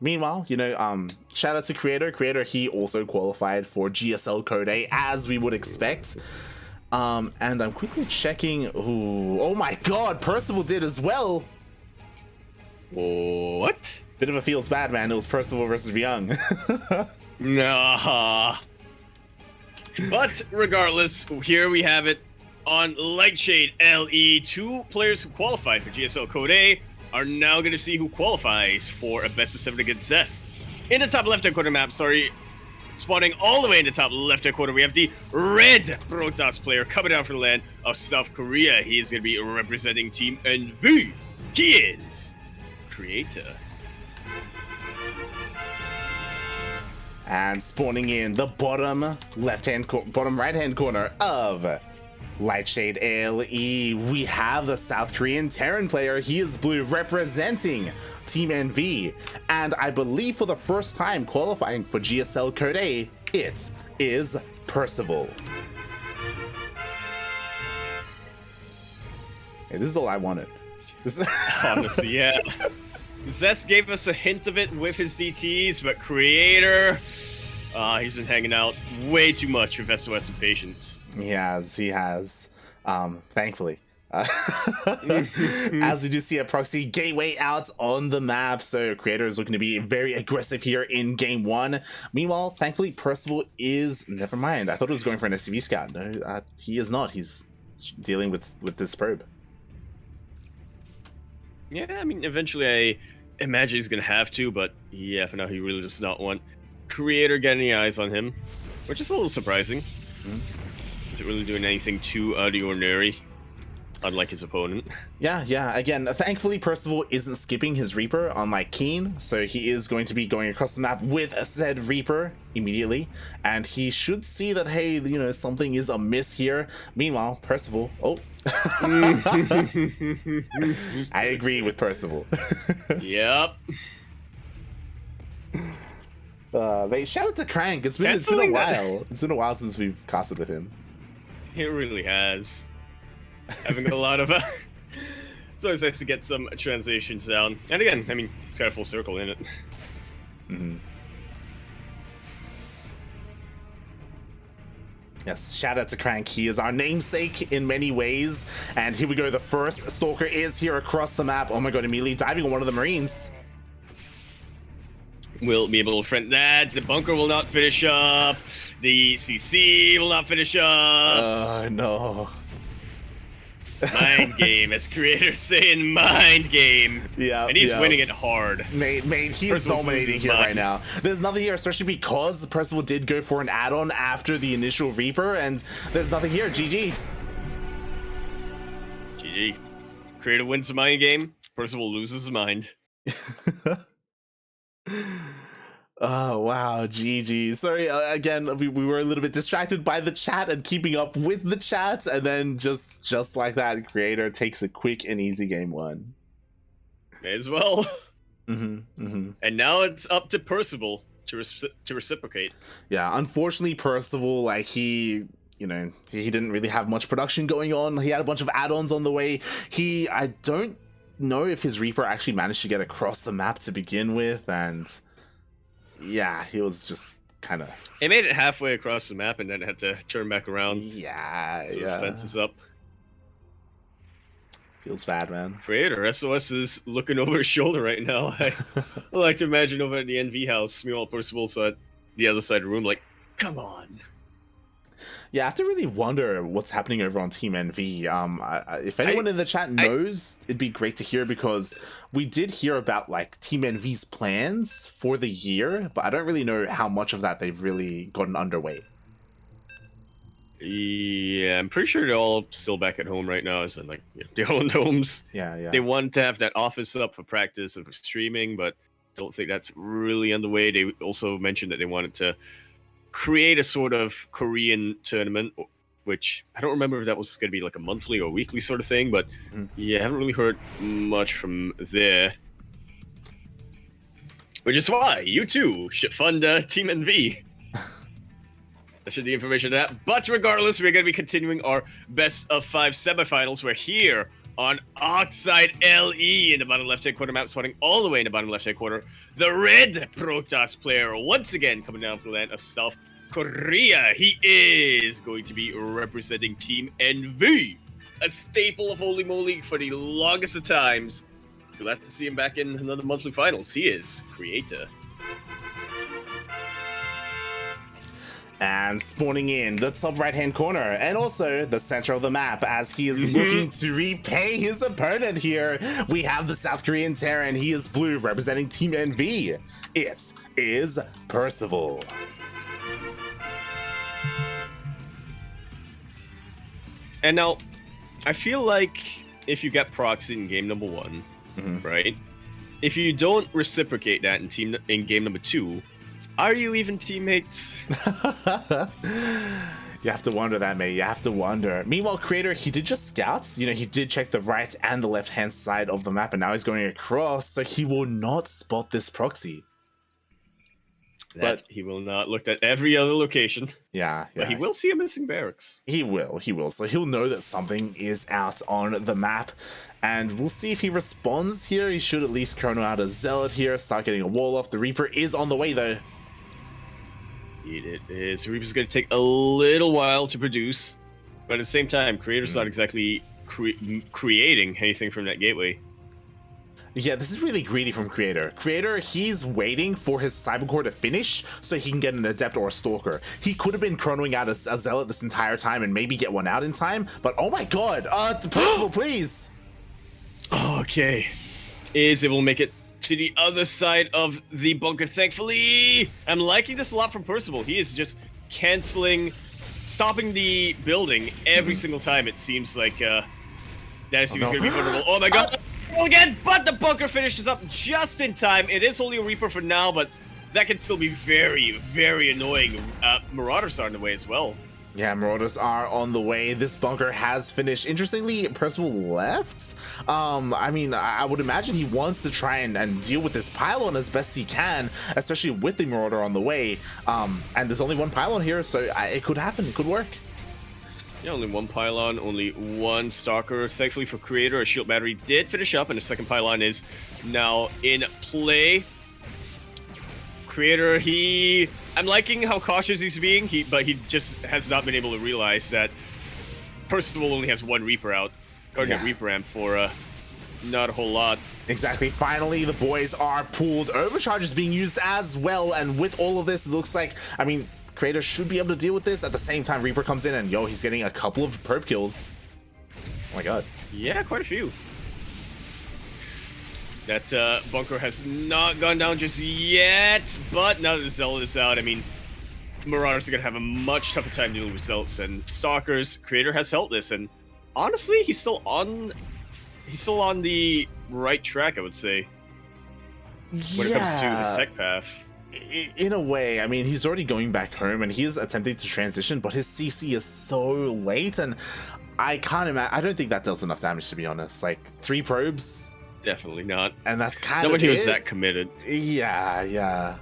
Meanwhile, shout out to Creator. Creator, he also qualified for GSL Code A, as we would expect. And I'm quickly checking. Ooh, oh my god, Percival did as well. What? Bit of a feels bad, man. It was Percival versus Young. Nah. But regardless, here we have it on Lightshade LE. 2 players who qualified for GSL Code A are now going to see who qualifies for a best of 7 against Zest. In the top left-hand corner map, spawning all the way in the top left-hand corner, we have the red Protoss player coming down from the land of South Korea. He is going to be representing Team NV. He is Creator. And spawning in the bottom right-hand corner of Lightshade LE, we have the South Korean Terran player. He is blue, representing Team NV. And I believe for the first time qualifying for GSL Code A, it is Percival. Hey, this is all I wanted. Honestly, yeah. Zest gave us a hint of it with his DTs, but Creator, he's been hanging out way too much with SOS and Patience. He has. Thankfully. As we do see a proxy gateway out on the map, so Creator is looking to be very aggressive here in game 1. Meanwhile, thankfully, Percival is... Never mind, I thought he was going for an SCV scout. No, he is not. He's dealing with this probe. Yeah, I mean, eventually I imagine he's going to have to, but yeah, for now he really does not want Creator getting any eyes on him, which is a little surprising. Isn't really doing anything too out of the ordinary, unlike his opponent. Yeah. Again, thankfully, Percival isn't skipping his Reaper, unlike Keen, so he is going to be going across the map with a said Reaper immediately, and he should see that, hey, something is amiss here. Meanwhile, Percival... Oh. I agree with Percival. Yep. Mate, shout out to Crank. It's been a while. It's been a while since we've casted with him. It really has. Having a lot of it's always nice to get some translations down. And again, I mean, it's got a full circle in it. Yes, shout out to Crank. He is our namesake in many ways. And here we go. The first Stalker is here across the map. Oh my god, immediately diving on one of the Marines. We'll be able to prevent that. The bunker will not finish up. The CC will not finish up. No. Mind game, as Creator's saying, mind game. Yeah, and he's winning it hard. Mate, he is dominating here right now. There's nothing here, especially because Percival did go for an add-on after the initial Reaper, and there's nothing here. GG. GG. Creator wins the mind game. Percival loses his mind. Oh wow, GG. Sorry, again, we were a little bit distracted by the chat and keeping up with the chat, and then just like that, Creator takes a quick and easy game 1. May as well. And now it's up to Percival to reciprocate. Yeah, unfortunately, Percival, he didn't really have much production going on. He had a bunch of add-ons on the way. I don't know if his Reaper actually managed to get across the map to begin with, and yeah, he was just kind of... He made it halfway across the map and then had to turn back around. Yeah. Fences up. Feels bad, man. Creator, SOS is looking over his shoulder right now. I like to imagine over at the NV house, meanwhile Percival's at the other side of the room, like, come on. Yeah, I have to really wonder what's happening over on Team NV. If anyone in the chat knows, it'd be great to hear, because we did hear about Team NV's plans for the year, but I don't really know how much of that they've really gotten underway. Yeah, I'm pretty sure they're all still back at home right now, as in their own homes. Yeah. They want to have that office up for practice and for streaming, but don't think that's really on the way. They also mentioned that they wanted to create a sort of Korean tournament, which I don't remember if that was going to be a monthly or weekly sort of thing, but yeah, I haven't really heard much from there. Which is why you too should fund Team NV. That should be the information of that. But regardless, we're going to be continuing our best of 5 semifinals, where here on Oxide LE in the bottom left-hand corner map, spawning all the way in the bottom left-hand corner. The red Protoss player once again coming down from the land of South Korea. He is going to be representing Team NV, a staple of OlimoLeague for the longest of times. Glad to see him back in another monthly finals. He is Creator. And spawning in the top right-hand corner and also the center of the map as he is looking to repay his opponent here. We have the South Korean Terran. He is blue, representing Team NV. It is Percival. And now, I feel like if you get proxy in game number 1, right? If you don't reciprocate that in game number 2, are you even teammates? You have to wonder that, mate. You have to wonder. Meanwhile, Creator, he did just scout. You know, he did check the right and the left-hand side of the map, and now he's going across, so he will not spot this proxy. But he will not look at every other location. Yeah. But he will see a missing barracks. He will. So he'll know that something is out on the map. And we'll see if he responds here. He should at least chrono out a Zealot here, start getting a wall off. The Reaper is on the way, though. It is. Reaper's going to take a little while to produce. But at the same time, Creator's not exactly creating anything from that gateway. Yeah, this is really greedy from Creator. Creator, he's waiting for his Cybercore to finish so he can get an Adept or a Stalker. He could have been chronoing out a Zealot this entire time and maybe get one out in time, but oh my god, Percival, please! Okay. Is able to make it to the other side of the bunker, thankfully. I'm liking this a lot from Percival. He is just stopping the building every single time. It seems like that is going to be vulnerable. Oh my god! Again, but the bunker finishes up just in time. It is only a Reaper for now, but that can still be very, very annoying. Marauders are on the way as well. Yeah, Marauders are on the way. This bunker has finished. Interestingly, Percival left. I mean, I would imagine he wants to try and deal with this pylon as best he can, especially with the Marauder on the way. And there's only one pylon here, so it could happen. It could work. Yeah, only one pylon, only one Stalker. Thankfully for Creator, a shield battery did finish up, and the second pylon is now in play. Creator, I'm liking how cautious he's being, but he just has not been able to realize that Percival only has one Reaper out, or Reaper amp for not a whole lot. Exactly. Finally, the boys are pulled. Overcharge is being used as well, and with all of this, it looks like, I mean, Creator should be able to deal with this. At the same time, Reaper comes in and, he's getting a couple of probe kills. Oh my god. Yeah, quite a few. That bunker has not gone down just yet, but now that the Zealot is out, I mean, Marauders are going to have a much tougher time dealing with Zealots and Stalkers. Creator has held this, and honestly, he's still on the right track, I would say, when it comes to the tech path. In a way, I mean, he's already going back home and he is attempting to transition, but his CC is so late, and I can't imagine. I don't think that dealt enough damage, to be honest. Like 3 probes, definitely not. And that's kind of when he was that committed. Yeah.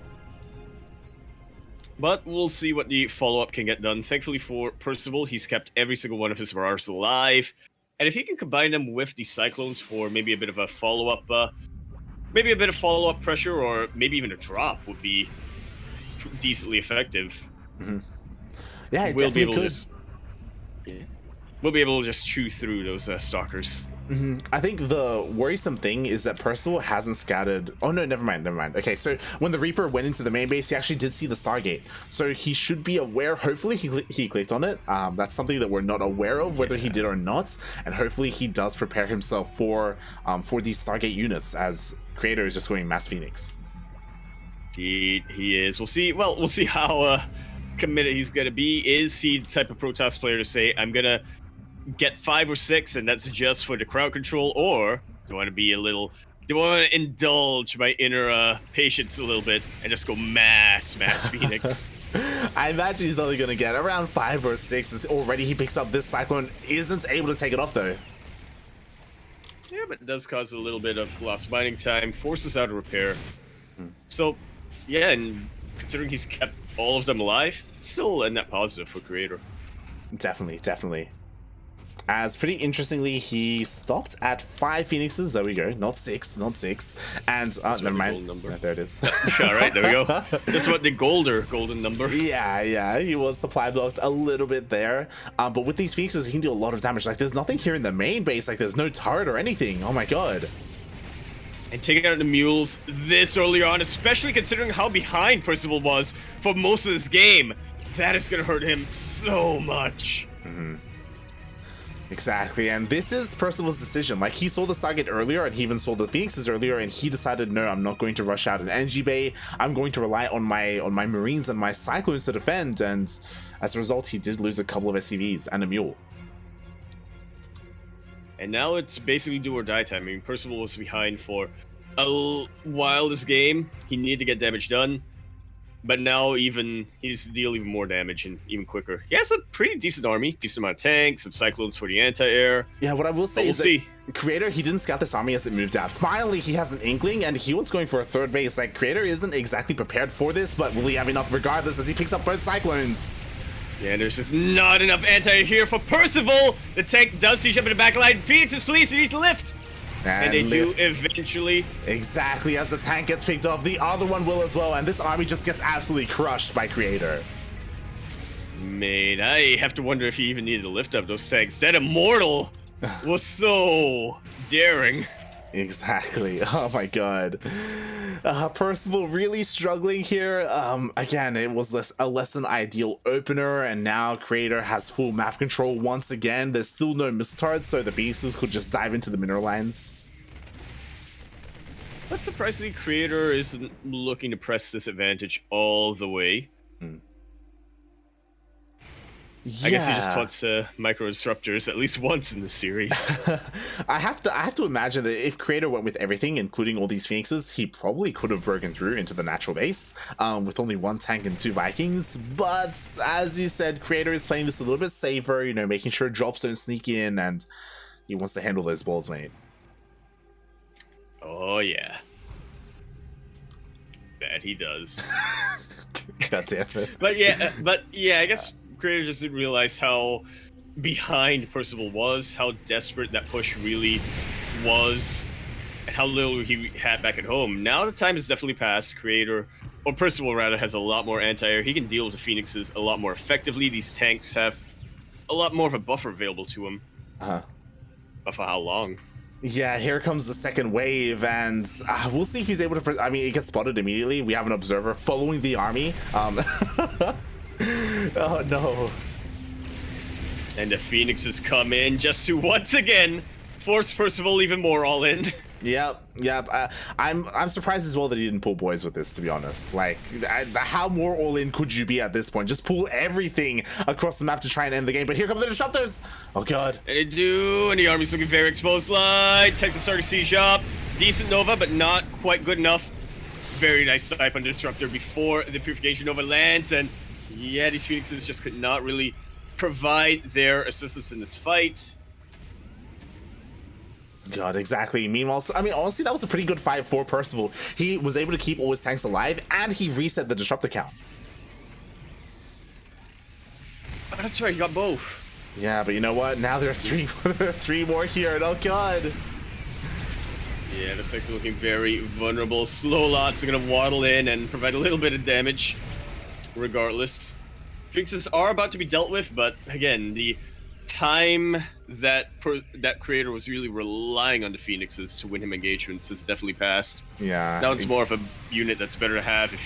But we'll see what the follow-up can get done. Thankfully for Percival, he's kept every single one of his Marauders alive, and if he can combine them with the Cyclones for maybe a bit of a follow-up. Maybe a bit of follow-up pressure, or maybe even a drop would be decently effective. Yeah, it definitely could. We'll be able to just chew through those Stalkers. I think the worrisome thing is that Percival hasn't scouted. Oh no, never mind. Okay, so when the Reaper went into the main base, he actually did see the Stargate, so he should be aware. Hopefully he clicked on it. That's something that we're not aware of, whether he did or not, and hopefully he does prepare himself for these Stargate units, as Creator is just going Mass Phoenix. He is. We'll see. Well, we'll see how committed he's gonna be. Is he the type of Protoss player to say, I'm gonna get 5 or 6 and that's just for the crowd control, or do I want to indulge my inner patience a little bit and just go mass Phoenix? I imagine he's only gonna get around 5 or 6. Already he picks up this Cyclone, isn't able to take it off though. Yeah, but it does cause a little bit of lost mining time, forces out a repair. So yeah, and considering he's kept all of them alive, it's still a net positive for Creator. Definitely. As pretty interestingly, he stopped at 5 Phoenixes. There we go. Not 6, not 6. And never mind. Yeah, there it is. All right, there we go. That's what the golden number. Yeah, he was supply blocked a little bit there. But with these Phoenixes, he can do a lot of damage. Like, there's nothing here in the main base. Like, there's no turret or anything. Oh my god. And taking out the mules this early on, especially considering how behind Percival was for most of this game, that is going to hurt him so much. Exactly, and this is Percival's decision. Like, he saw the target earlier, and he even saw the Phoenixes earlier, and he decided, no, I'm not going to rush out an NG Bay. I'm going to rely on my Marines and my Cyclones to defend, and as a result, he did lose a couple of SCVs and a mule. And now it's basically do or die time. I mean, Percival was behind for a while this game. He needed to get damage done. But now he's deal even more damage and even quicker. He has a pretty decent army, decent amount of tanks, some Cyclones for the anti-air. Yeah, what I will say is that Creator, he didn't scout this army as it moved out. Finally, he has an inkling, and he was going for a 3rd base. Like, Creator isn't exactly prepared for this, but will he have enough regardless as he picks up both Cyclones? Yeah, there's just not enough anti-air here for Percival. The tank does siege up in the back line. Phoenixes, please, you need to lift. And they do eventually. Exactly, as the tank gets picked off, the other one will as well, and this army just gets absolutely crushed by Creator. Man, I have to wonder if he even needed to lift up those tanks. That Immortal was so daring. Exactly. Oh my god. Percival really struggling here. Again, it was a less than ideal opener, and now Creator has full map control once again. There's still no missile turrets, so the Phoenixes could just dive into the mineral lines. But surprisingly, Creator isn't looking to press this advantage all the way. Yeah. I guess he just taunts micro disruptors at least once in the series. I have to imagine that if Creator went with everything, including all these Phoenixes, he probably could have broken through into the natural base with only 1 tank and 2 Vikings. But as you said, Creator is playing this a little bit safer, you know, making sure drops don't sneak in, and he wants to handle those balls, mate. Oh yeah, that he does. God damn it. But yeah, I guess Creator just didn't realize how behind Percival was, how desperate that push really was, and how little he had back at home. Now the time has definitely passed. Creator, or Percival rather, has a lot more anti-air. He can deal with the Phoenixes a lot more effectively. These tanks have a lot more of a buffer available to him. But for how long? Yeah, here comes the second wave, and we'll see if he's able to... I mean, it gets spotted immediately. We have an observer following the army. Oh no. And the Phoenixes come in just to once again force Percival even more all in. Yep. I'm surprised as well that he didn't pull boys with this, to be honest. Like, how more all in could you be at this point? Just pull everything across the map to try and end the game. But here come the disruptors. Oh god. And they do, and the army's looking very exposed. Light, Texas starting to siege up. Decent Nova, but not quite good enough. Very nice snipe on the disruptor before the Purification Nova lands, and yeah, these Phoenixes just could not really provide their assistance in this fight. God, exactly. Meanwhile, I mean, honestly, that was a pretty good fight for Percival. He was able to keep all his tanks alive, and he reset the disruptor count. Oh, that's right, he got both. Yeah, but you know what? Now there are three more here, and oh god. Yeah, the tanks are looking very vulnerable. Slow lots are going to waddle in and provide a little bit of damage. Regardless, Phoenixes are about to be dealt with, but again, the time that Creator was really relying on the Phoenixes to win him engagements has definitely passed. Yeah. Now it's more of a unit that's better to have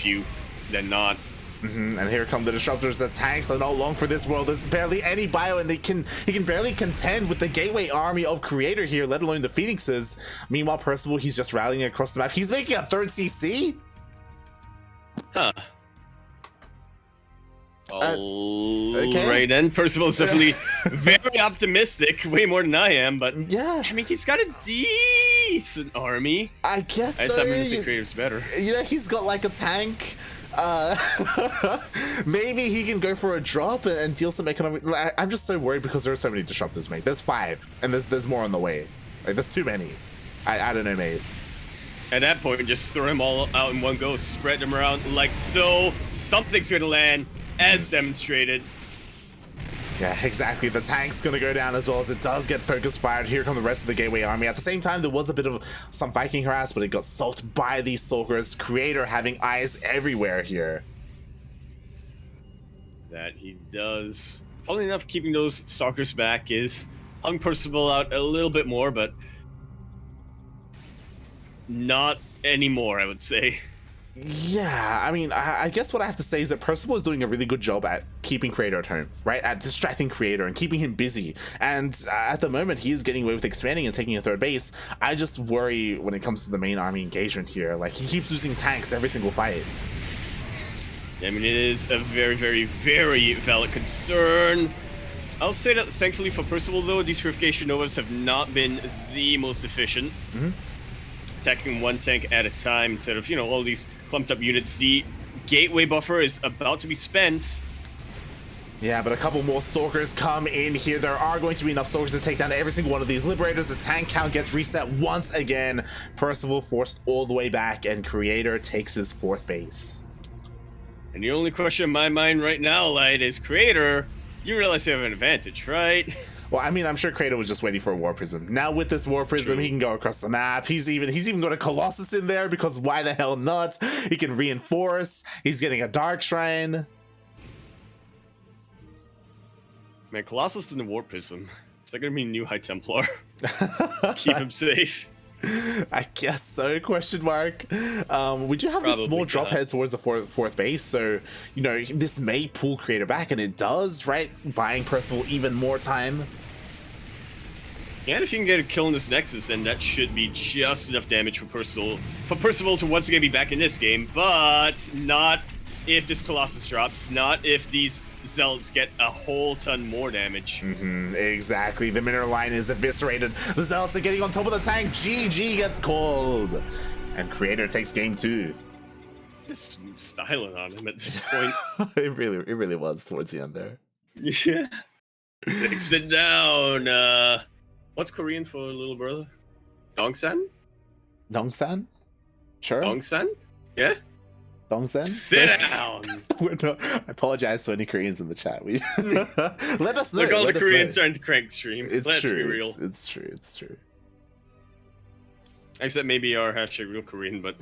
than not. And here come the disruptors. The tanks are not long for this world. There's barely any bio, and he can barely contend with the gateway army of Creator here, let alone the Phoenixes. Meanwhile, Percival, he's just rallying across the map. He's making a 3rd CC. Huh. Okay. Right then, Percival's definitely very optimistic, way more than I am, but yeah, I mean, he's got a decent army. I guess I just happen to think Creator's better. You know, he's got like a tank. Maybe he can go for a drop and deal some economic... I'm just so worried because there are so many disruptors, mate. There's 5, and there's more on the way. Like, there's too many. I don't know, mate. At that point, just throw them all out in one go, spread them around like so. Something's gonna land, as demonstrated. Yeah, exactly. The tank's gonna go down as well as it does get focus fired. Here come the rest of the Gateway Army. At the same time, there was a bit of some Viking harass, but it got soaked by these Stalkers. Creator having eyes everywhere here. That he does. Funnily enough, keeping those Stalkers back is helping Percival out a little bit more, but not anymore, I would say. Yeah, I mean, I guess what I have to say is that Percival is doing a really good job at keeping Creator at home, right? At distracting Creator and keeping him busy. And at the moment, he is getting away with expanding and taking a third base. I just worry when it comes to the main army engagement here. Like, he keeps losing tanks every single fight. I mean, it is a very, very, very valid concern. I'll say that thankfully for Percival, though, these Purification Novas have not been the most efficient. Attacking one tank at a time instead of, all these clumped up units. The gateway buffer is about to be spent. Yeah, but a couple more Stalkers come in here. There are going to be enough Stalkers to take down every single one of these Liberators. The tank count gets reset once again. Percival forced all the way back, and Creator takes his 4th base. And the only question in my mind right now, Light, is Creator, you realize you have an advantage, right? Well, I mean, I'm sure Creator was just waiting for a War Prism. Now with this War Prism, he can go across the map. He's even got a Colossus in there because why the hell not? He can reinforce. He's getting a Dark Shrine. Man, Colossus and the War Prism. Is that gonna be a new High Templar? Keep him safe. I guess so, question mark. We do have this small drop head towards the fourth base, so this may pull Creator back, and it does, right? Buying Percival even more time. Yeah, and if you can get a kill in this Nexus, then that should be just enough damage for Percival to once again be back in this game, but not if this Colossus drops, not if these Zealots get a whole ton more damage. Exactly. The mineral line is eviscerated. The Zealots are getting on top of the tank. GG gets called. And Creator takes game 2. Just styling on him at this point. It really was towards the end there. Yeah. Sit down. What's Korean for little brother? Dongsan? Dongsan? Sure. Dongsan? Yeah? Dongsan? Sit down! I apologize to any Koreans in the chat. Let us know. Look, all the Koreans are into Crank stream. Let's be real. It's true. Except maybe our hashtag real Korean, but...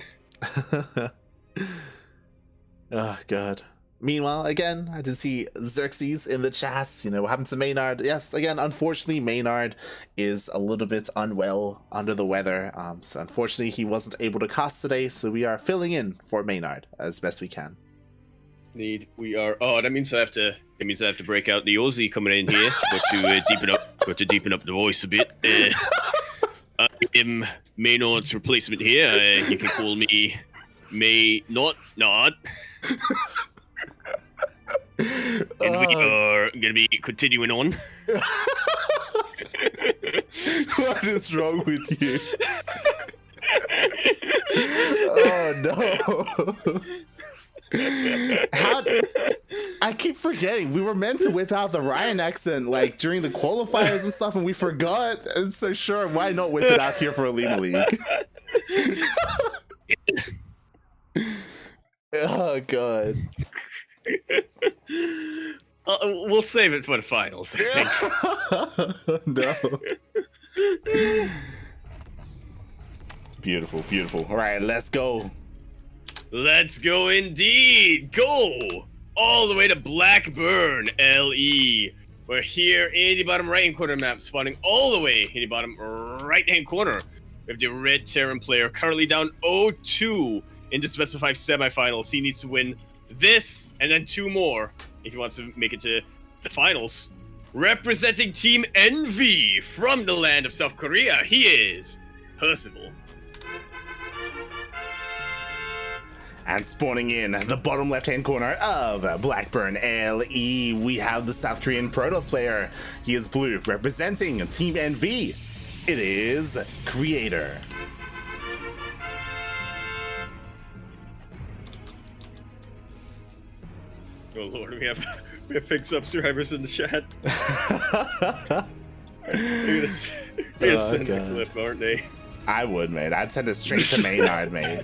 Oh, God. Meanwhile, again, I did see Xerxes in the chats. What happened to Maynard? Yes, again, unfortunately, Maynard is a little bit unwell, under the weather. So unfortunately, he wasn't able to cast today. So we are filling in for Maynard as best we can. We are. Oh, that means I have to. It means I have to break out the Aussie coming in here. Got to deepen up the voice a bit. I am Maynard's replacement here. You can call me Not. And we are going to be continuing on. What is wrong with you? Oh no. I keep forgetting. We were meant to whip out the Ryan accent during the qualifiers and stuff, and we forgot. And so sure, why not whip it out here for OlimoLeague? Oh god. We'll save it for the finals, I think. No. Beautiful. All right, let's go. Let's go indeed. Go all the way to Blackburn, LE. We're here in the bottom right-hand corner map, spawning all the way in the bottom right-hand corner. We have the red Terran player currently down 0-2 in the specified semifinals. He needs to win this and then 2 more if he wants to make it to the finals. Representing Team Envy from the land of South Korea, he is Percival. And spawning in the bottom left-hand corner of Blackburn LE, we have the South Korean Protoss player. He is blue, representing Team Envy. It is Creator. Oh lord, we have fix up survivors in the chat. They're gonna send a clip, aren't they? I would, mate. I'd send it straight to Maynard, mate.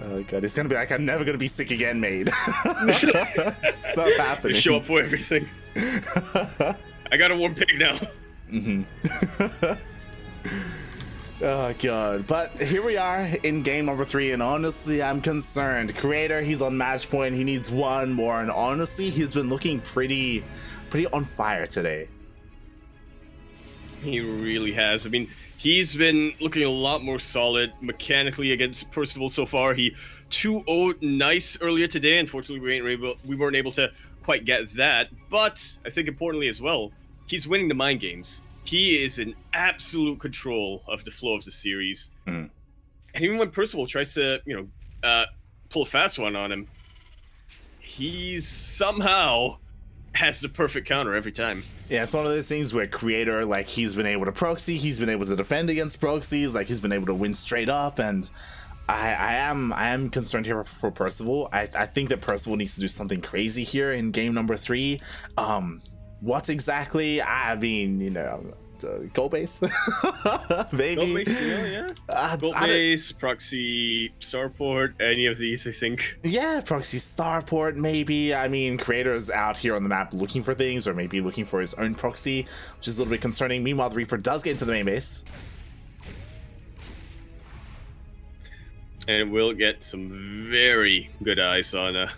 Oh god, it's gonna be like, I'm never gonna be sick again, mate. Stuff happening. They show up for everything. I got a warm pig now. Oh god, but here we are in game number 3, and honestly, I'm concerned. Creator, he's on match point, he needs one more, and honestly, he's been looking pretty on fire today. He really has. I mean, he's been looking a lot more solid mechanically against Percival so far. He 2-0'd nice earlier today. Unfortunately, we weren't able to quite get that, but I think importantly as well, he's winning the mind games. He is in absolute control of the flow of the series. And even when Percival tries to, pull a fast one on him, he's somehow has the perfect counter every time. Yeah, it's one of those things where Creator, like, he's been able to proxy, he's been able to defend against proxies, like, he's been able to win straight up, and I am concerned here for Percival. I think that Percival needs to do something crazy here in game number 3. What exactly? I mean, goal base, maybe. Goal base, yeah. Goal base, proxy, starport, any of these, I think. Yeah, proxy, starport, maybe. I mean, Creator's out here on the map looking for things, or maybe looking for his own proxy, which is a little bit concerning. Meanwhile, the Reaper does get into the main base. And we'll get some very good eyes on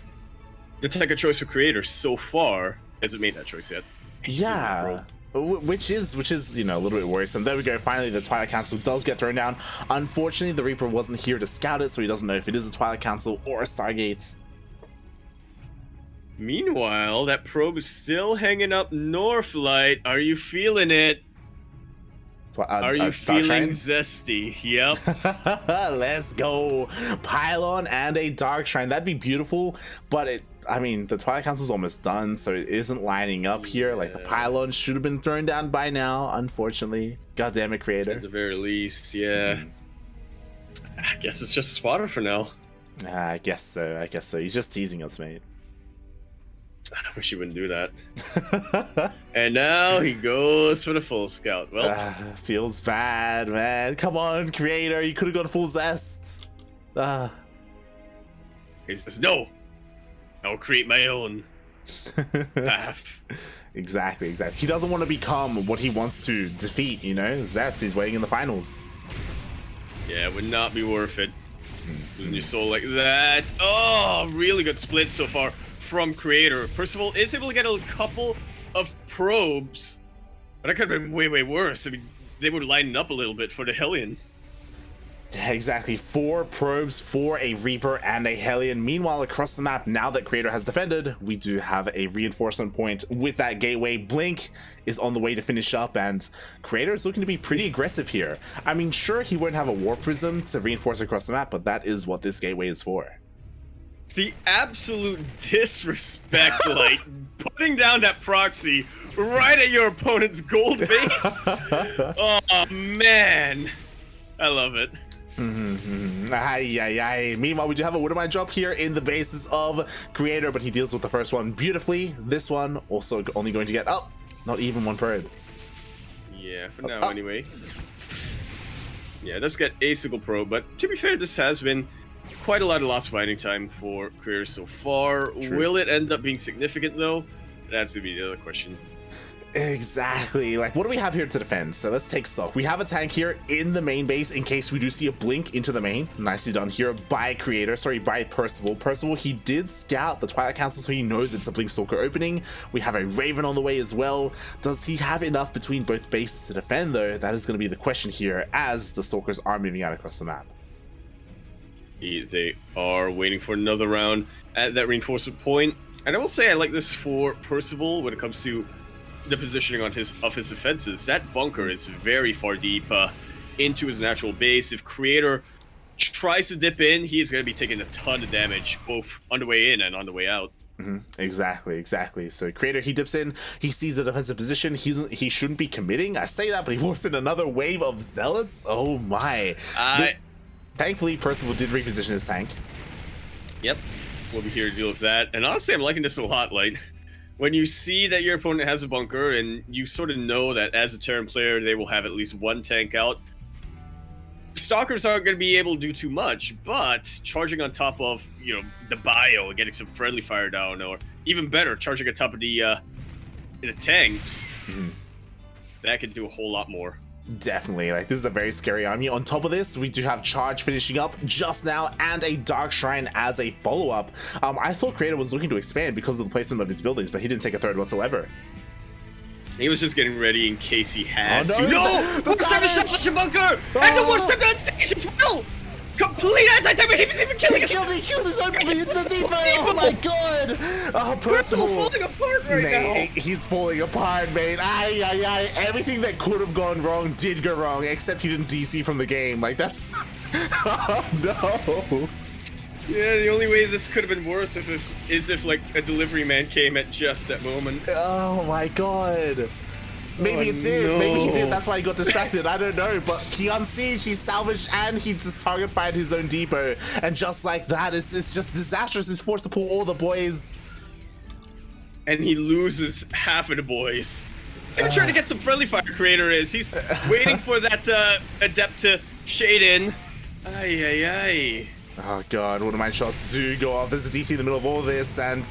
the type of choice for Creator so far. Hasn't made that choice yet. Yeah, which is a little bit worrisome. There we go. Finally, the Twilight Council does get thrown down. Unfortunately, the Reaper wasn't here to scout it, so he doesn't know if it is a Twilight Council or a Stargate. Meanwhile, that probe is still hanging up north, Light. Are you feeling it? Are you feeling zesty? Yep. Let's go. Pylon and a Dark Shrine. That'd be beautiful, but I mean, the Twilight Council's almost done, so it isn't lining up here. Yeah. Like, the Pylon should have been thrown down by now, unfortunately. God damn it, Creator. At the very least, yeah. I guess it's just a spotter for now. I guess so. He's just teasing us, mate. I wish he wouldn't do that. And now he goes for the full scout. Well, feels bad, man. Come on, Creator. You could have gone full zest. He says, no. I'll create my own path. Exactly. He doesn't want to become what he wants to defeat, Zest, he's waiting in the finals. Yeah, it would not be worth it. Losing your soul like that. Oh, really good split so far from Creator. Percival is able to get a couple of probes, but that could have been way, way worse. I mean, they would line up a little bit for the Hellion. Yeah, exactly. 4 probes for a Reaper and a Hellion. Meanwhile, across the map, now that Creator has defended, we do have a reinforcement point with that gateway. Blink is on the way to finish up, and Creator is looking to be pretty aggressive here. I mean, sure, he won't have a War Prism to reinforce across the map, but that is what this gateway is for. The absolute disrespect, like putting down that proxy right at your opponent's gold base. Oh, man. I love it. Meanwhile, we do have a Widowmine drop here in the bases of Creator, but he deals with the first one beautifully. This one also only going to get not even 1 probe. Yeah, for now anyway. Yeah, it does get a single probe, but to be fair, this has been quite a lot of lost fighting time for Creator so far. True. Will it end up being significant though? That's gonna be the other question. Exactly. Like, what do we have here to defend? So let's take stock. We have a tank here in the main base in case we do see a blink into the main. Nicely done here by Percival. Percival, he did scout the Twilight Council, so he knows it's a Blink Stalker opening. We have a Raven on the way as well. Does he have enough between both bases to defend though? That is going to be the question here as the Stalkers are moving out across the map. They are waiting for another round at that reinforcement point. And I will say I like this for Percival when it comes to the positioning on his defenses. That bunker is very far deep into his natural base. If Creator tries to dip in, he is going to be taking a ton of damage, both on the way in and on the way out. Exactly. So Creator, he dips in, he sees the defensive position, he shouldn't be committing. I say that, but he walks in another wave of Zealots. Oh my. Thankfully, Percival did reposition his tank. Yep, we'll be here to deal with that. And honestly, I'm liking this a lot, Light. When you see that your opponent has a bunker, and you sort of know that as a Terran player, they will have at least 1 tank out, Stalkers aren't going to be able to do too much, but charging on top of, the bio and getting some friendly fire down, or even better, charging on top of the tanks, that could do a whole lot more. Definitely, like, this is a very scary army. On top of this, we do have Charge finishing up just now, and a Dark Shrine as a follow-up. I thought Creator was looking to expand because of the placement of his buildings, but he didn't take a third whatsoever. He was just getting ready in case he has to. No! The Savage bunker! And the 1/7 Sage as well! Complete anti-tank, he was even killing us! He killed his own depot! Oh my god! Oh, Percival falling apart right now! He's falling apart, mate. Everything that could have gone wrong did go wrong, except he didn't DC from the game. Like, that's... Oh, no! Yeah, the only way this could have been worse is if like a delivery man came at just that moment. Oh my god. Maybe it did. No. Maybe he did. That's why he got distracted. I don't know. But he unsieged, he salvaged, and he just target fired his own depot. And just like that, it's just disastrous. He's forced to pull all the boys. And he loses half of the boys. He's trying to get some friendly fire. Creator is. He's waiting for that adept to shade in. Ay. Oh god, one of my shots do go off. There's a DC in the middle of all this, and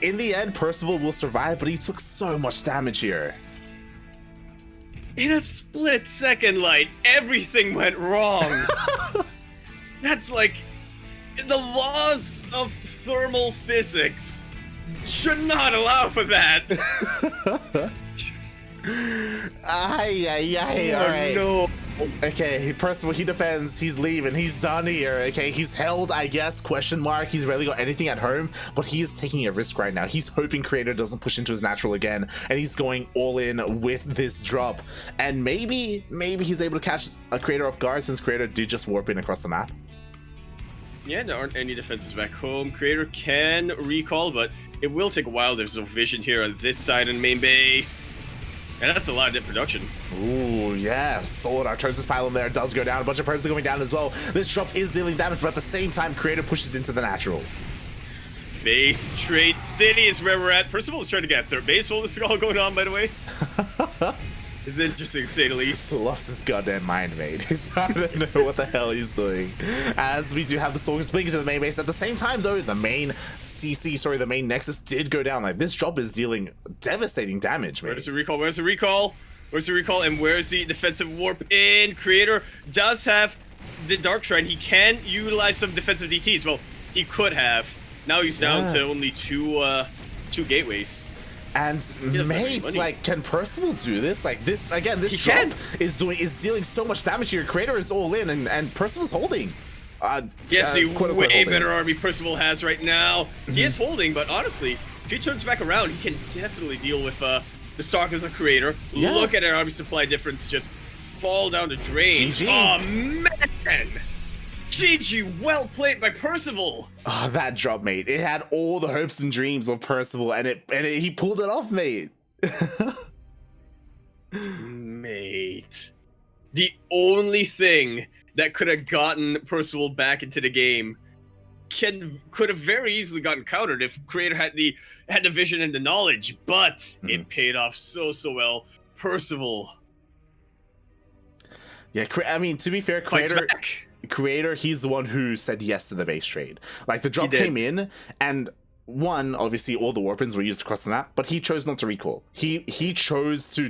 in the end, Percival will survive, but he took so much damage here. In a split second, Light, everything went wrong. That's like, the laws of thermal physics should not allow for that. Alright. No. Okay, Percival, he defends, he's leaving, he's done here, okay, he's held, I guess, question mark, he's rarely got anything at home, but he is taking a risk right now. He's hoping Creator doesn't push into his natural again, and he's going all in with this drop, and maybe he's able to catch a Creator off guard, since Creator did just warp in across the map. Yeah, there aren't any defenses back home. Creator can recall, but it will take a while. There's no vision here on this side in main base. And that's a lot of net production. Ooh, yes. Solid Artosis pylon there does go down. A bunch of perps are going down as well. This drop is dealing damage, but at the same time, Creator pushes into the natural. Base Trade City is where we're at. Percival is trying to get a third base while this is all going on, by the way. It's interesting, to say the least. He's lost his goddamn mind, mate. I don't know what the hell he's doing. As we do have the Stalkers blinking to the main base. At the same time, though, the main the main Nexus did go down. Like, this drop is dealing devastating damage, mate. Where's the recall? Where's the recall? Where's the recall? And where's the defensive warp in? Creator does have the Dark Shrine. He can utilize some defensive DTs. Well, he could have. Now he's down to only two gateways. And mate, like, can Percival do this? Like, this again, this drop is dealing so much damage here. Creator is all in, and Percival's holding. Yes, the way better army Percival has right now. He is holding, but honestly, if he turns back around, he can definitely deal with the Stalkers of Creator. Yeah. Look at our army supply difference just fall down the drain. GG. Oh man! GG, well played by Percival. Oh, that drop, mate. It had all the hopes and dreams of Percival, and he pulled it off, mate. Mate. The only thing that could have gotten Percival back into the game could have very easily gotten countered if Creator had the vision and the knowledge, but it paid off so well. Percival. Yeah, I mean, to be fair, Creator, he's the one who said yes to the base trade. Like, the drop came in, and obviously all the warpins were used across the map, but he chose not to recall. He chose to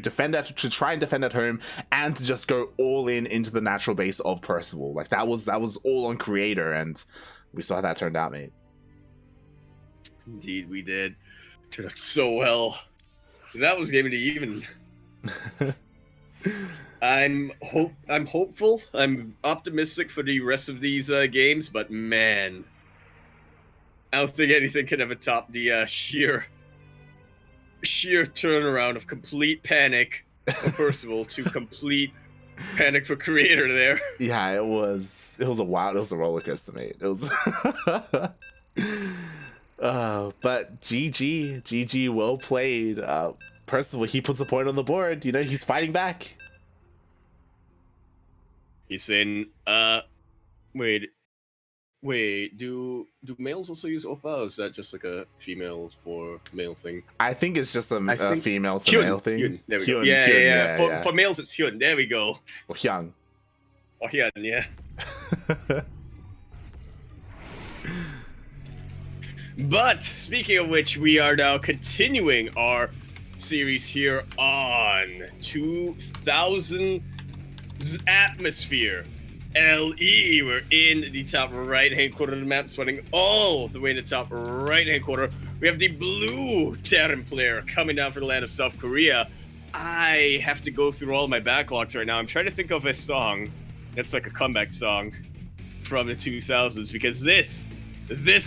try and defend at home, and to just go all into the natural base of Percival. Like, that was all on Creator, and we saw how that turned out, mate. Indeed, we did. Turned out so well. That was game to even. I'm hopeful. I'm optimistic for the rest of these games, but man, I don't think anything can ever top the sheer turnaround of complete panic for Percival to complete panic for Creator there. Yeah, it was a roller coaster, mate. It was. But GG, well played. Percival, he puts a point on the board. You know, he's fighting back. He's saying, wait, do males also use oppa, or is that just like a female for male thing? I think it's just a female to male thing. Hyun. There we go. Yeah. For males, it's Hyun. There we go. Or Hyung. Oh yeah. But speaking of which, we are now continuing our series here on 2000's Atmosphere. LE, we're in the top right-hand corner of the map, sweating all the way in the top right-hand corner. We have the blue Terran player coming down for the land of South Korea. I have to go through all my backlogs right now. I'm trying to think of a song that's like a comeback song from the 2000s, because this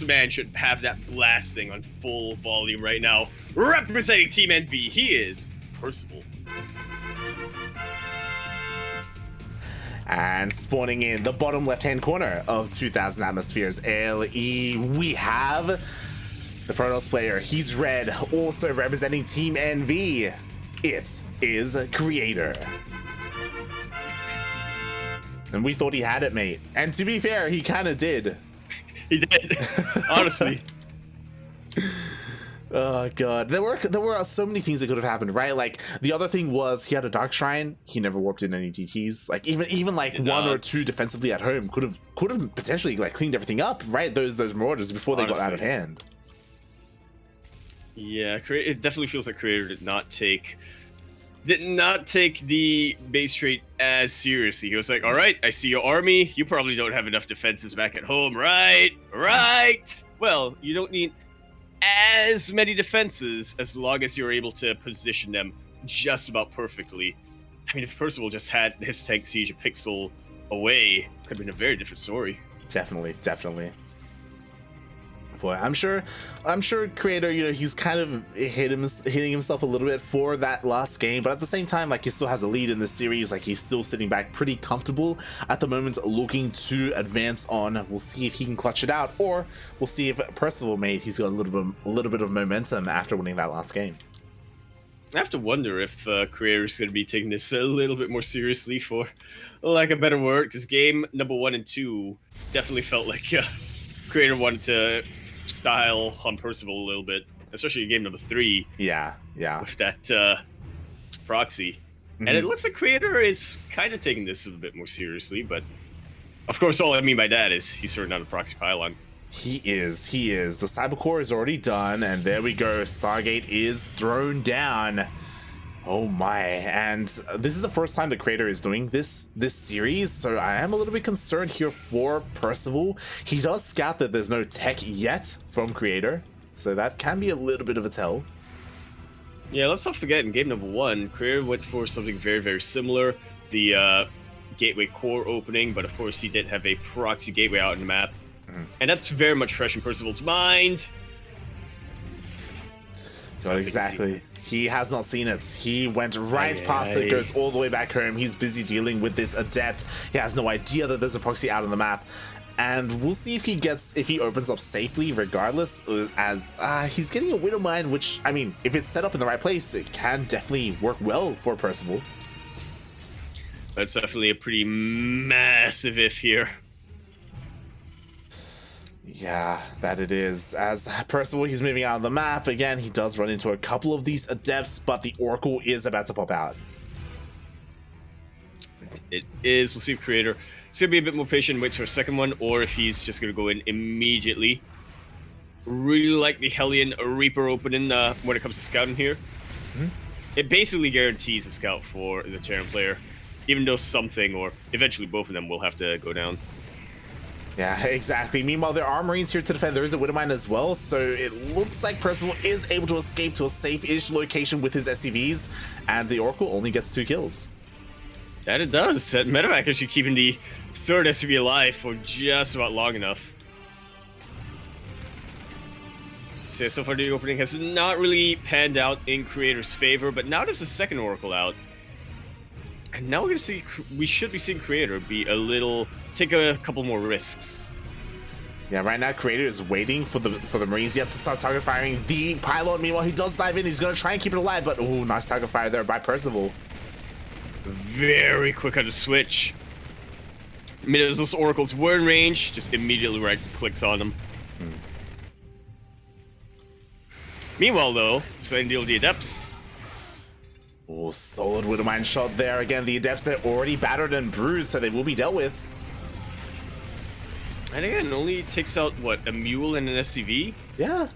man should have that blasting on full volume right now. Representing Team Envy, he is Percival. And spawning in the bottom left-hand corner of 2000 Atmospheres LE, we have the Protoss player. He's red, also representing Team NV. It is Creator. And we thought he had it, mate. And to be fair, he kind of did. He did, honestly. Oh god, there were so many things that could have happened, right? Like the other thing was he had a Dark Shrine. He never warped in any GTs. Like even like one or two defensively at home could have potentially like cleaned everything up, right? Those Marauders before they got out of hand. Yeah, it definitely feels like Creator did not take the base trait as seriously. He was like, all right, I see your army. You probably don't have enough defenses back at home, right? Right. Well, you don't need as many defenses as long as you're able to position them just about perfectly. I mean, if Percival just had his tank siege a pixel away, could have been a very different story. Definitely. Boy, I'm sure Creator, you know, he's kind of hitting himself a little bit for that last game, but at the same time, like, he still has a lead in this series. Like, he's still sitting back pretty comfortable at the moment, looking to advance on. We'll see if he can clutch it out, or we'll see if Percival he's got a little bit of momentum after winning that last game. I have to wonder if Creator's going to be taking this a little bit more seriously, for lack of a better word, because game number 1 and 2 definitely felt like Creator wanted to style on Percival a little bit, especially in game number 3. Yeah. With that proxy. And it looks like Creator is kind of taking this a little bit more seriously, but of course, all I mean by that is he's sorting out a proxy pylon. He is. The Cybercore is already done, and there we go. Stargate is thrown down. Oh my, and this is the first time the Creator is doing this series, so I am a little bit concerned here for Percival. He does scout that there's no tech yet from Creator, so that can be a little bit of a tell. Yeah, let's not forget, in game number 1, Creator went for something very, very similar. The gateway core opening, but of course he did have a proxy gateway out in the map. And that's very much fresh in Percival's mind. God, exactly. He has not seen it. He went right past it, goes all the way back home. He's busy dealing with this Adept. He has no idea that there's a proxy out on the map. And we'll see if he opens up safely regardless, as he's getting a Widow Mine, which, I mean, if it's set up in the right place, it can definitely work well for Percival. That's definitely a pretty massive if here. Yeah, that it is. As Percival, he's moving out of the map. Again, he does run into a couple of these Adepts, but the Oracle is about to pop out. It is. We'll see if Creator is going to be a bit more patient and wait for a second one, or if he's just going to go in immediately. Really like the Hellion Reaper opening when it comes to scouting here. It basically guarantees a scout for the Terran player, even though something, or eventually both of them, will have to go down. Yeah, exactly. Meanwhile, there are Marines here to defend. There is a Widowmine as well, so it looks like Percival is able to escape to a safe-ish location with his SCVs, and the Oracle only gets 2 kills. That it does. That medevac actually keeping the 3rd SCV alive for just about long enough. So far the opening has not really panned out in Creator's favor, but now there's a second Oracle out. And now we should be seeing Creator take a couple more risks. Yeah, right now Creator is waiting for the Marines yet to start target firing the pylon. Meanwhile, he does dive in. He's gonna try and keep it alive, but oh, nice target fire there by Percival. Very quick on the switch. I mean, as those Oracles were in range, just immediately right clicks on them. Meanwhile, though, starting to deal with the Adepts. Oh, solid Widowmine shot there. Again, the Adepts, they're already battered and bruised, so they will be dealt with. And again, it only takes out, what, a Mule and an SCV? Yeah.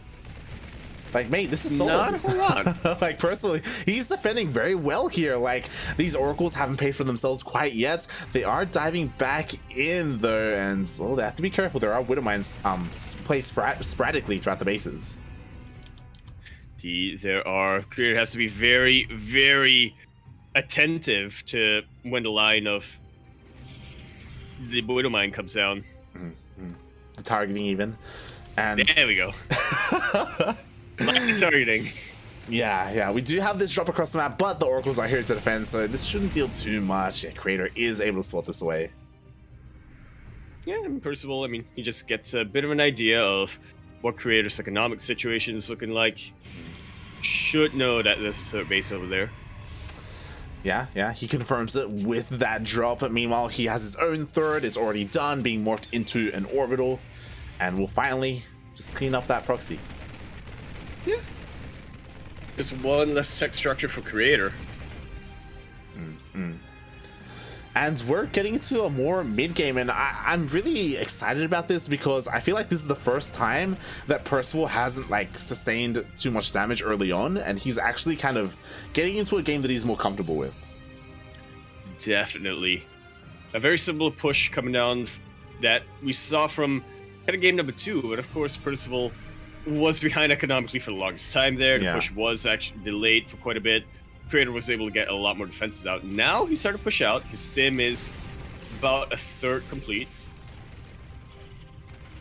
Like, mate, this is solid. Not a whole lot. Like, personally, he's defending very well here. Like, these Oracles haven't paid for themselves quite yet. They are diving back in, though, and oh, they have to be careful. There are Widowmines placed sporadically throughout the bases. Creator has to be very, very attentive to when the line of the Widowmine comes down. The targeting, even. And there we go. Like targeting. Yeah, we do have this drop across the map, but the Oracles are here to defend, so this shouldn't deal too much. Yeah, Creator is able to swat this away. Yeah, and Percival, I mean, he just gets a bit of an idea of what Creator's economic situation is looking like. Should know that there's a third base over there. Yeah, he confirms it with that drop, but meanwhile, he has his own third. It's already done, being morphed into an orbital, and we'll finally just clean up that proxy. Yeah. Just one less tech structure for Creator. And we're getting into a more mid-game, and I'm really excited about this because I feel like this is the first time that Percival hasn't, like, sustained too much damage early on, and he's actually kind of getting into a game that he's more comfortable with. Definitely. A very similar push coming down that we saw from kind of game number 2, but of course Percival was behind economically for the longest time there. The push was actually delayed for quite a bit. Creator was able to get a lot more defenses out. Now he started to push out. His stim is about a third complete.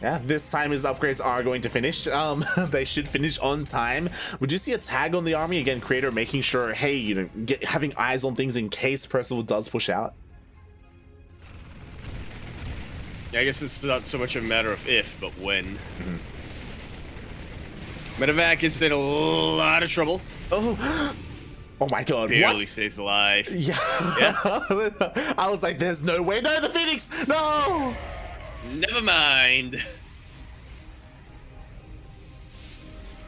Yeah, this time his upgrades are going to finish. They should finish on time. Would you see a tag on the army? Again, Creator making sure, hey, you know, having eyes on things in case Percival does push out. Yeah, I guess it's not so much a matter of if, but when. Medevac is in a lot of trouble. Oh my god, barely stays alive. Yeah. I was like, there's no way. No, the Phoenix! No! Never mind.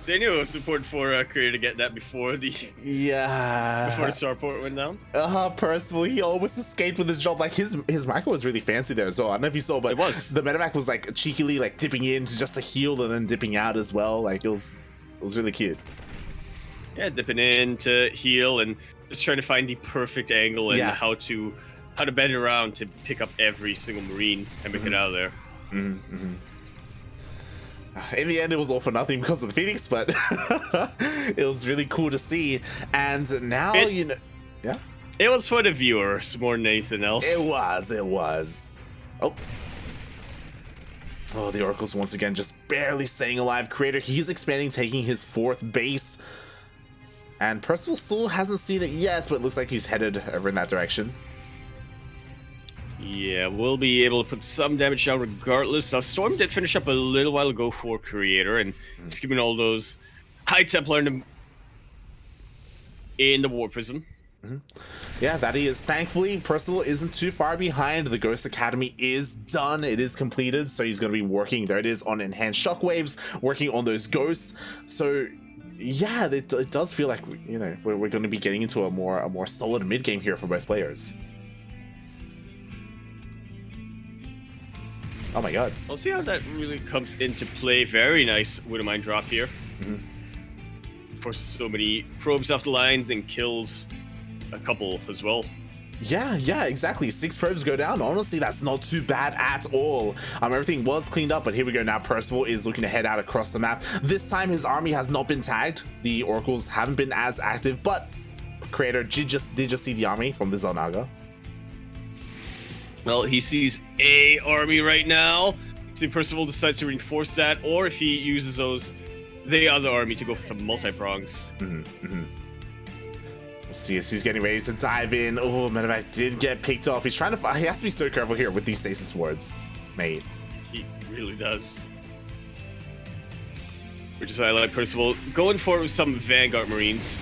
So I knew it was important for Creator to get that before the starport went down. Percival, he almost escaped with his drop. Like his micro was really fancy there as well. I don't know if you saw, but it was. The medevac was like cheekily like dipping in to just to heal and then dipping out as well. Like it was really cute. Yeah, dipping in to heal and just trying to find the perfect angle and how to bend around to pick up every single Marine and make it out of there. In the end, it was all for nothing because of the Phoenix, but it was really cool to see. And now, you know, it was for the viewers more than anything else. It was. Oh, the Oracles once again just barely staying alive. Creator, he's expanding, taking his 4th base. And Percival still hasn't seen it yet, but it looks like he's headed over in that direction. Yeah, we'll be able to put some damage down regardless. Now, Storm did finish up a little while ago for Creator, and he's giving all those High Templar in the War Prism. Yeah, that he is. Thankfully, Percival isn't too far behind. The Ghost Academy is done. It is completed, so he's going to be working, there it is, on Enhanced Shockwaves, working on those Ghosts. So yeah, it does feel like, you know, we're going to be getting into a more solid mid game here for both players. Oh my god. We'll see how that really comes into play. Very nice Widowmine drop here. Forces so many probes off the line, then kills a couple as well. Yeah, exactly. 6 probes go down. Honestly, that's not too bad at all. Everything was cleaned up, but here we go now. Percival is looking to head out across the map. This time his army has not been tagged. The Oracles haven't been as active, but Creator did just see the army from the Zelnaga. Well, he sees a army right now. See, Percival decides to reinforce that, or if he uses the other army to go for some multi-prongs. We'll see as he's getting ready to dive in. Oh, Medevac did get picked off. He has to be so careful here with these stasis wards, mate. He really does. Which is why I like Percival going for it with some Vanguard Marines.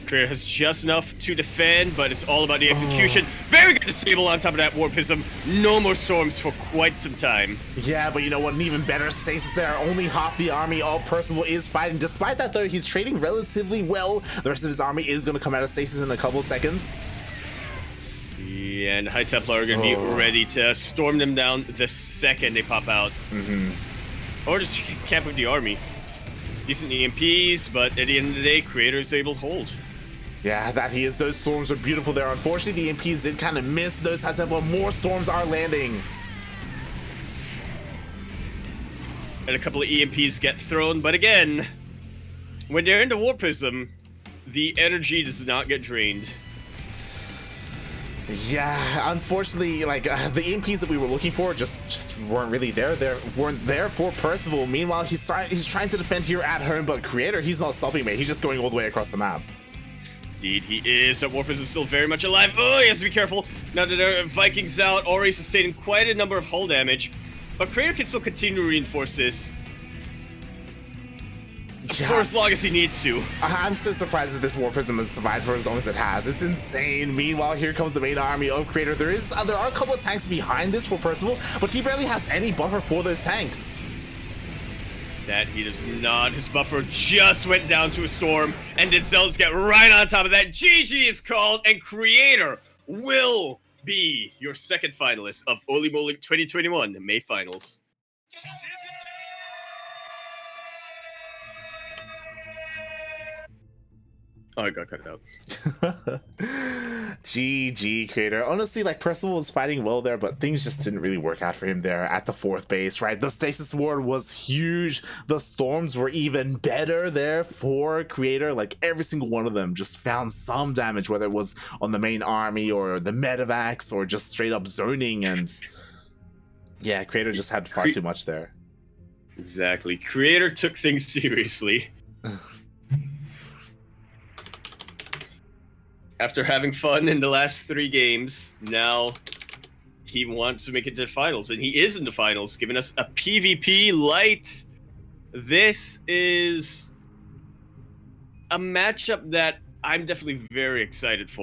Creator has just enough to defend, but it's all about the execution. Very good disable on top of that Warpism. No more storms for quite some time. Yeah, but you know what? An even better stasis there. Only half the army of Percival is fighting. Despite that, though, he's trading relatively well. The rest of his army is going to come out of stasis in a couple of seconds. Yeah, and High Templar are going to be ready to storm them down the second they pop out. Or just camp with the army. Decent EMPs, but at the end of the day, Creator is able to hold. Yeah, that he is. Those storms are beautiful there. Unfortunately, the EMPs did kind of miss those High Templar. More storms are landing. And a couple of EMPs get thrown, but again, when they're in the War Prism, the energy does not get drained. Yeah, unfortunately, like the EMPs that we were looking for just weren't really there. They weren't there for Percival. Meanwhile, he's trying to defend here at home, but Creator, he's not stopping, mate. He's just going all the way across the map. Indeed, he is. That War Prism is still very much alive. Oh, he has to be careful. Now that there are Vikings out, already sustaining quite a number of hull damage, but Creator can still continue to reinforce this. For as long as he needs to. I'm so surprised that this War Prism has survived for as long as it has. It's insane. Meanwhile, here comes the main army of Creator. There are a couple of tanks behind this for Percival, but he barely has any buffer for those tanks. That he does not. His buffer just went down to a storm, and did Zealots get right on top of that. GG is called, and Creator will be your second finalist of OlimoLeague 2021 May Finals. Oh, I got cut out. GG, Creator. Honestly, like, Percival was fighting well there, but things just didn't really work out for him there at the 4th base, right? The Stasis Ward was huge. The storms were even better there for Creator. Like, every single one of them just found some damage, whether it was on the main army or the medevacs or just straight up zoning. And yeah, Creator just had far too much there. Exactly. Creator took things seriously. After having fun in the last 3 games, now he wants to make it to the finals, and he is in the finals, giving us a PvP light. This is a matchup that I'm definitely very excited for.